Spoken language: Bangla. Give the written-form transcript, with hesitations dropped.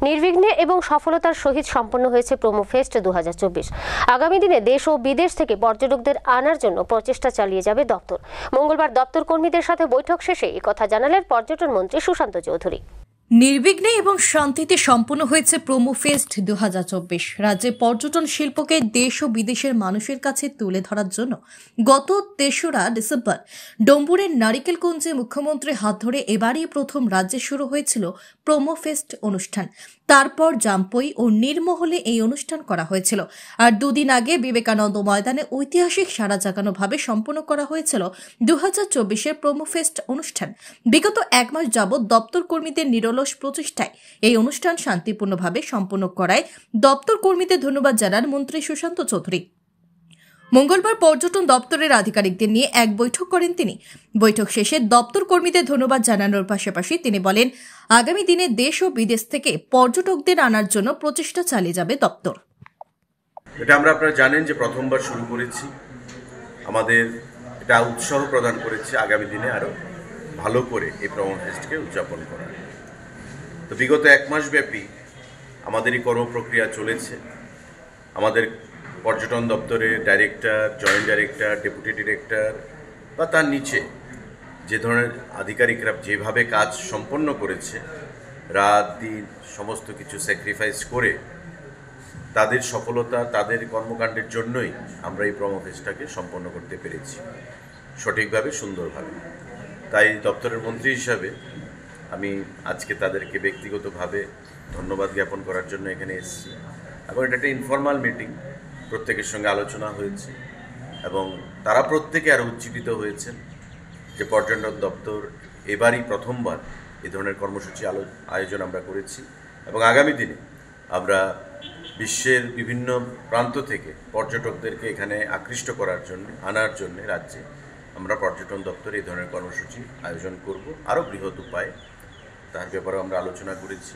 নির্বিঘ্নে এবং সফলতার সহিত সম্পন্ন হয়েছে প্রোমো ফেস্ট 2024। আগামী দিনে দেশ ও বিদেশ থেকে পর্যটকদের আনার জন্য প্রচেষ্টা চালিয়ে যাবে দপ্তর। মঙ্গলবার দপ্তর কর্মীদের সাথে বৈঠক শেষে এই কথা জানালেন পর্যটন মন্ত্রী সুশান্ত চৌধুরী। নির্বিঘ্নে এবং শান্তিতে সম্পন্ন হয়েছে প্রোমো ফেস্ট 2024। রাজ্যে পর্যটন শিল্পকে দেশ ও বিদেশের মানুষের কাছে তুলে ধরার জন্য গত 3রা ডিসেম্বর ডম্বুরের নারিকেলকুঞ্জে মুখ্যমন্ত্রীর হাত ধরে এবারই প্রথম রাজ্যে শুরু হয়েছিল প্রোমো ফেস্ট অনুষ্ঠান। তারপর জামপই ও নির্মহলে এই অনুষ্ঠান করা হয়েছিল। আর দুদিন আগে বিবেকানন্দ ময়দানে ঐতিহাসিক সাড়া জাগানোভাবে সম্পন্ন করা হয়েছিল 2024-এর প্রোমো ফেস্ট অনুষ্ঠান। বিগত 1 মাস যাবৎ দপ্তর কর্মীদের নিরলস প্রচেষ্টায় এই অনুষ্ঠান শান্তিপূর্ণভাবে সম্পন্ন করায় দপ্তর কর্মীদের ধন্যবাদ জানান মন্ত্রী সুশান্ত চৌধুরী। মঙ্গলবার পর্যটন দপ্তরের আধিকারিকদের নিয়ে এক বৈঠক করেন তিনি। বৈঠক শেষে দপ্তর কর্মীদের ধন্যবাদ জানানোর পাশাপাশি তিনি বলেন, আগামী দিনে দেশ ও বিদেশ থেকে পর্যটকদের আনার জন্য প্রচেষ্টা চালিয়ে যাবে দপ্তর। এটা আপনারা জানেন যে প্রথমবার শুরু করেছি। আমাদের এটা উৎসাহ প্রদান করেছে আগামী দিনে আরো ভালো করে এই প্রোমো ফেস্টকে উদযাপন করা। তো বিগত 1 মাস ব্যাপী আমাদের এই কর্মপ্রক্রিয়া চলেছে। আমাদের পর্যটন দপ্তরের director, joint director, deputy director বা তার নিচে যে ধরনের আধিকারিকরা যেভাবে কাজ সম্পন্ন করেছে, রাত দিন সমস্ত কিছু স্যাক্রিফাইস করে তাদের সফলতা, তাদের কর্মকাণ্ডের জন্যই আমরা এই প্রোমো ফেস্টটাকে সম্পন্ন করতে পেরেছি সঠিকভাবে, সুন্দরভাবে। তাই দপ্তরের মন্ত্রী হিসাবে আমি আজকে তাদেরকে ব্যক্তিগতভাবে ধন্যবাদ জ্ঞাপন করার জন্য এখানে এসেছি। এবং এটা একটা ইনফর্মাল মিটিং, প্রত্যেকের সঙ্গে আলোচনা হয়েছে এবং তারা প্রত্যেকে আরও উজ্জীবিত হয়েছেন যে পর্যটন দপ্তর এবারই প্রথমবার এই ধরনের কর্মসূচি আয়োজন আমরা করেছি এবং আগামী দিনে আমরা বিশ্বের বিভিন্ন প্রান্ত থেকে পর্যটকদেরকে এখানে আকৃষ্ট করার জন্য, আনার জন্য রাজ্যে আমরা পর্যটন দপ্তর এই ধরনের কর্মসূচি আয়োজন করব আরও বৃহৎ উপায়ে। তার ব্যাপারে আমরা আলোচনা করেছি।